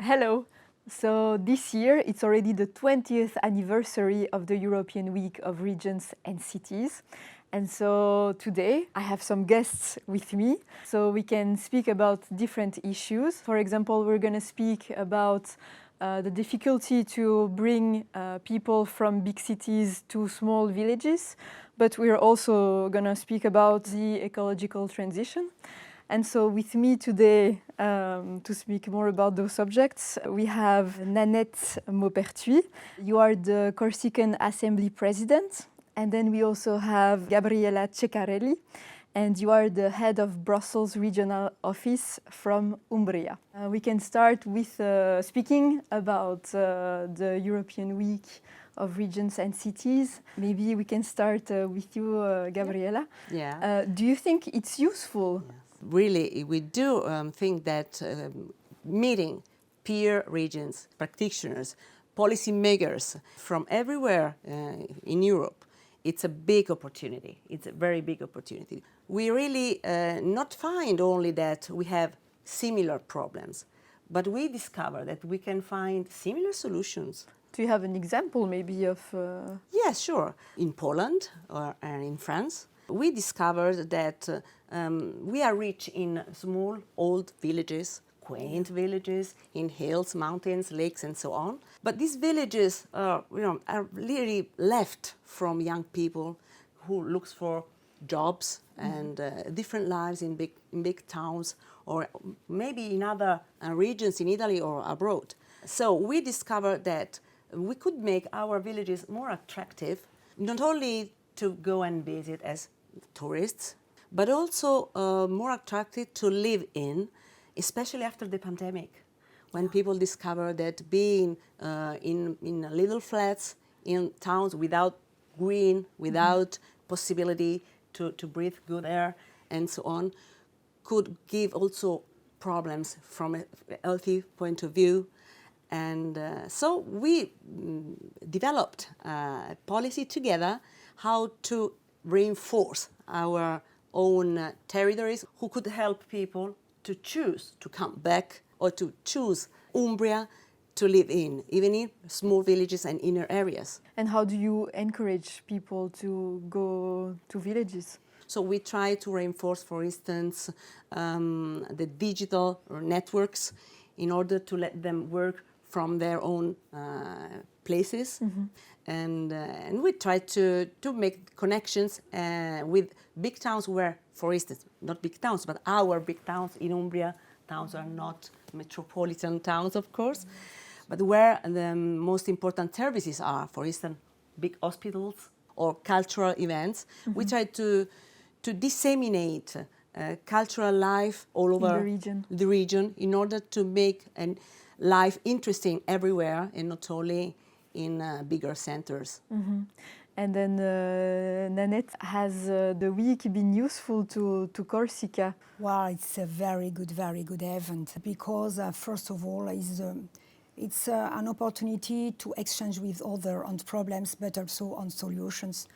Hello! So this year it's already the 20th anniversary of the European Week of Regions and Cities. And so today I have some guests with me, so we can speak about different issues. For example, we're going to speak about the difficulty to bring people from big cities to small villages, but we're also going to speak about the ecological transition. And so with me today, to speak more about those subjects, we have Nanette Maupertuis. You are the Corsican Assemblye president. And then we also have Gabriella Ceccarelli, and you are the head of Brussels Regional Office from Umbria. We can start with speaking about the European Week of Regions and Cities. Maybe we can start with you, Gabriella. Yeah. Do you think it's useful? Yes. Really, we do think that meeting peer regions, practitioners, policymakers from everywhere in Europe, it's a big opportunity. It's a very big opportunity. We really not find only that we have similar problems, but we discover that we can find similar solutions. Do you have an example maybe of... Yes, sure. In Poland and in France, we discovered that we are rich in small, old villages, quaint villages, in hills, mountains, lakes, and so on. But these villages are really left from young people who look for jobs and different lives in big towns, or maybe in other regions in Italy or abroad. So we discovered that we could make our villages more attractive, not only to go and visit as tourists, but also more attractive to live in, especially after the pandemic, when people discover that being in little flats in towns without green, without possibility to breathe good air and so on, could give also problems from a healthy point of view. And so we developed a policy together how to reinforce our own territories, who could help people to choose to come back or to choose Umbria to live in, even in small villages and inner areas. And how do you encourage people to go to villages? So we try to reinforce, for instance, the digital networks in order to let them work from their own places. Mm-hmm. And we try to make connections with big towns where, for instance, not big towns, but our big towns in Umbria, towns are not metropolitan towns, of course, but where the most important services are, for instance, big hospitals or cultural events. Mm-hmm. We try to disseminate cultural life all over the region in order to make life interesting everywhere and not only in bigger centers. Mm-hmm. And then, Nanette, has the week been useful to Corsica? Well, it's a very good event because, first of all, it's an opportunity to exchange with others on problems, but also on solutions.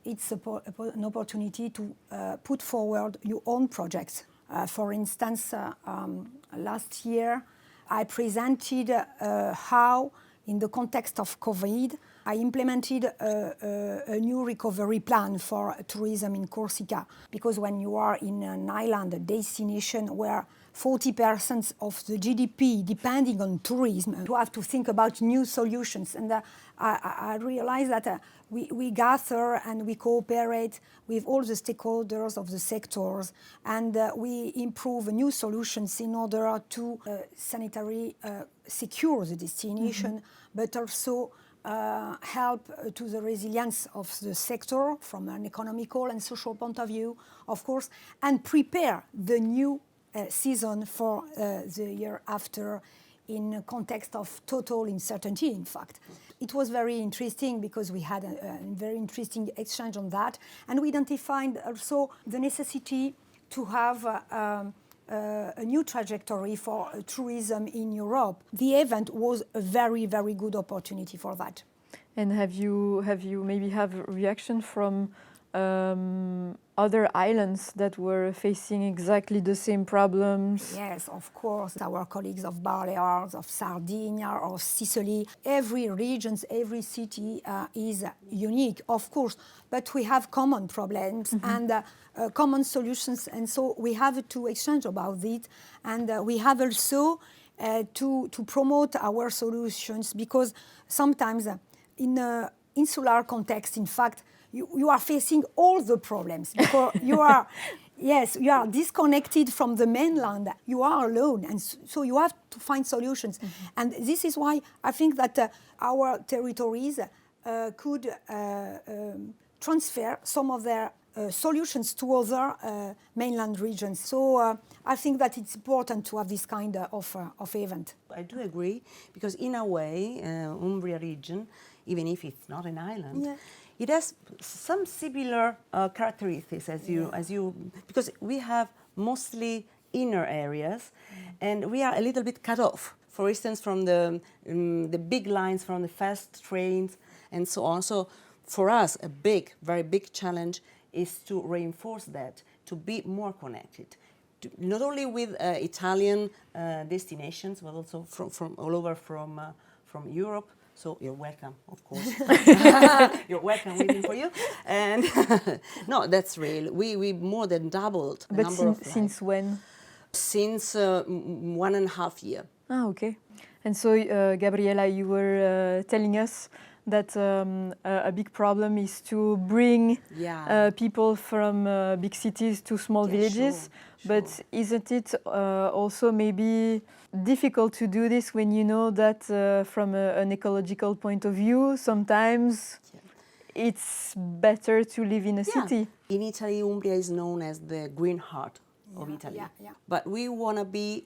It's an opportunity to put forward your own projects. For instance, last year, I presented how, in the context of COVID, I implemented a new recovery plan for tourism in Corsica. Because when you are in an island, a destination where 40% of the GDP depending on tourism, you have to think about new solutions. And I realized that we gather and we cooperate with all the stakeholders of the sectors, and we improve new solutions in order to sanitary secure the destination, mm-hmm. but also help to the resilience of the sector from an economical and social point of view, of course, and prepare the new season for the year after in a context of total uncertainty, in fact. It was very interesting because we had a very interesting exchange on that, and we identified also the necessity to have a new trajectory for tourism in Europe. The event was a very, very good opportunity for that. And have you maybe have a reaction from other islands that were facing exactly the same problems? Yes, of course. Our colleagues of Balears, of Sardinia, of Sicily, every region, every city is unique, of course, but we have common problems and common solutions, and so we have to exchange about it, and we have also to promote our solutions, because sometimes in an insular context, in fact, you are facing all the problems because you are, yes, you are disconnected from the mainland. You are alone, and so you have to find solutions. And this is why I think that our territories could transfer some of their solutions to other mainland regions. So I think that it's important to have this kind of event. I do agree, because in a way, Umbria region, even if it's not an island, it has some similar characteristics because we have mostly inner areas, and we are a little bit cut off. For instance, from the big lines, from the fast trains, and so on. So, for us, a very big challenge is to reinforce that, to be more connected, not only with Italian destinations, but also from all over from Europe. So you're welcome, of course. You're welcome, waiting for you. And no, that's real. We more than doubled the number of flights. Since when? Since 1.5 years. Ah, okay. And so, Gabriella, you were telling us that a big problem is to bring people from big cities to small villages. But isn't it also maybe difficult to do this when you know that from an ecological point of view, sometimes it's better to live in a city? In Italy, Umbria is known as the green heart of Italy. But we want to be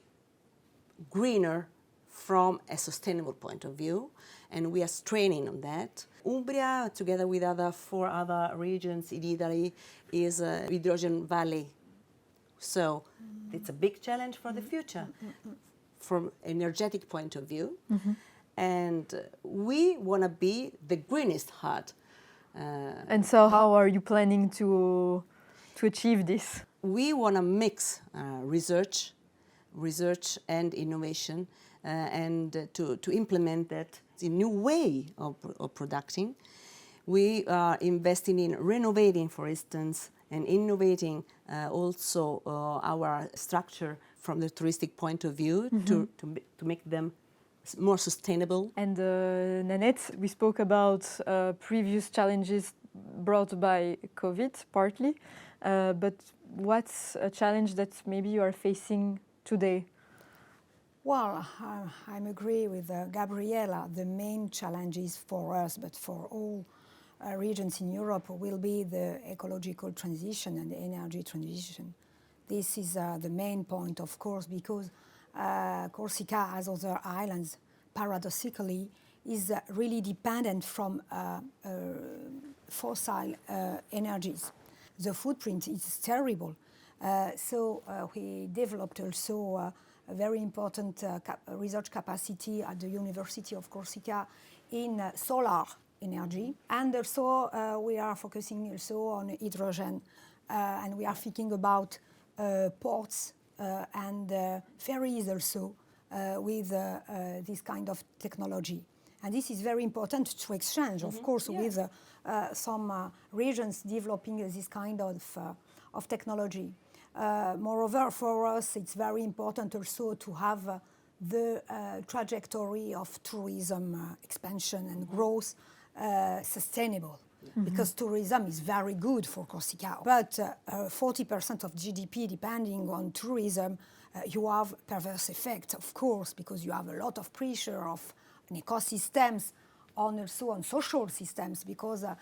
greener from a sustainable point of view, and we are straining on that. Umbria, together with 4 other regions in Italy, is a hydrogen valley. So it's a big challenge for the future from energetic point of view. And we want to be the greenest heart. And so how are you planning to achieve this? We want to mix research and innovation, and to implement that a new way of producing. We are investing in renovating, for instance, and innovating also our structure from the touristic point of view to make them more sustainable. And Nanette, we spoke about previous challenges brought by COVID, partly, but what's a challenge that maybe you are facing today? Well, I agree with Gabriella. The main challenges for us, but for all regions in Europe, will be the ecological transition and the energy transition. This is the main point, of course, because Corsica, as other islands, paradoxically, is really dependent from fossil energies. The footprint is terrible. So we developed also a very important research capacity at the University of Corsica in solar energy. And also we are focusing also on hydrogen, and we are thinking about ports and ferries also with this kind of technology. And this is very important to exchange, of course, with some regions developing this kind of technology. Moreover, for us, it's very important also to have the trajectory of tourism expansion and growth sustainable, because tourism is very good for Corsica. But 40% of GDP depending on tourism, you have perverse effect, of course, because you have a lot of pressure of ecosystems, also on social systems, because a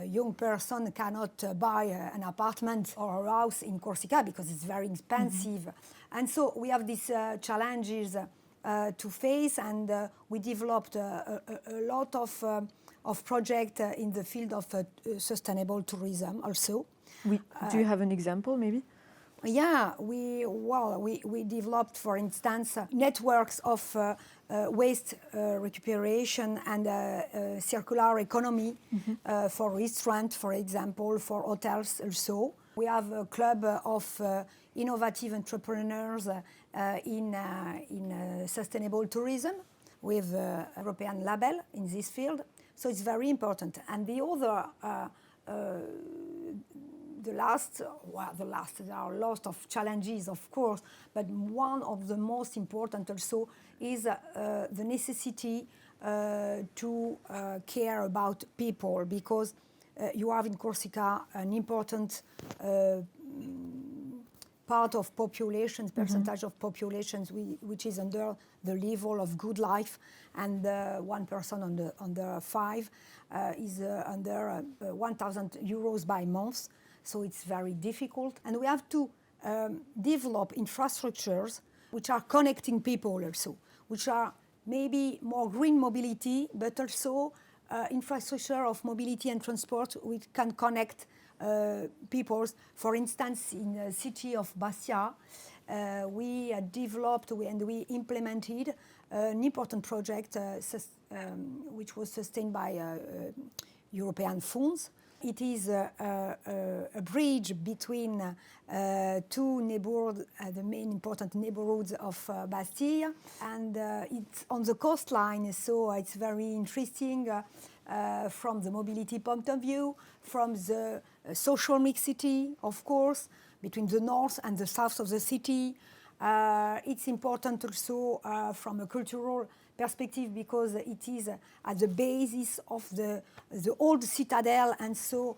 young person cannot buy an apartment or a house in Corsica because it's very expensive. And so we have these challenges to face, and we developed a lot of projects in the field of sustainable tourism also. Do you have an example, maybe? Yeah, we developed, for instance, networks of waste recuperation and circular economy for restaurants, for example, for hotels also. We have a club of innovative entrepreneurs in sustainable tourism with European label in this field. So it's very important. And the other there are lots of challenges, of course, but one of the most important also is the necessity to care about people, because you have in Corsica an important part of populations, percentage of populations which is under the level of good life, and 1 person under 5 is under 1,000 euros by month. So it's very difficult. And we have to develop infrastructures which are connecting people also, which are maybe more green mobility, but also infrastructure of mobility and transport which can connect people. For instance, in the city of Bastia, we developed and we implemented an important project which was sustained by European funds. It is a bridge between two neighborhoods, the main important neighborhoods of Bastille, and it's on the coastline, so it's very interesting from the mobility point of view, from the social mixity, of course, between the north and the south of the city. It's important also from a cultural perspective, because it is at the basis of the old citadel, and so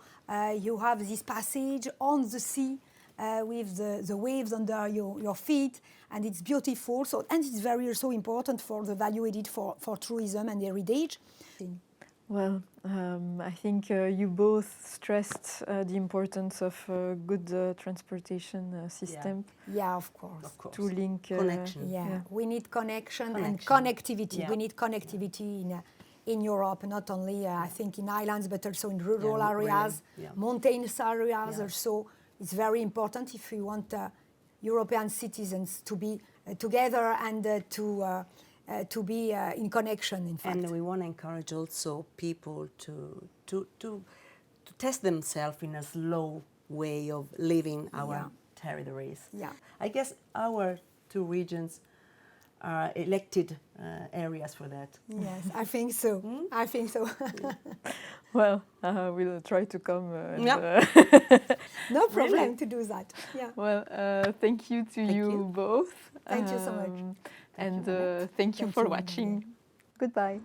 you have this passage on the sea with the waves under your feet, and it's beautiful. So, and it's very also important for the value added for tourism and heritage. Well, I think you both stressed the importance of a good transportation system. Yeah, of course. To link connection. Yeah, we need connection and connectivity. Yeah. We need connectivity in Europe, not only I think in islands, but also in rural areas, mountainous areas. Also, it's very important if we want European citizens to be together and to be in connection, in fact. And we want to encourage also people to test themselves in a slow way of living our territories. Yeah. I guess our two regions are elected areas for that. Yes, I think so. I think so. Well, we'll try to come. No problem to do that. Yeah. Well, thank you to you both. Thank you so much. And thank you for watching. Goodbye.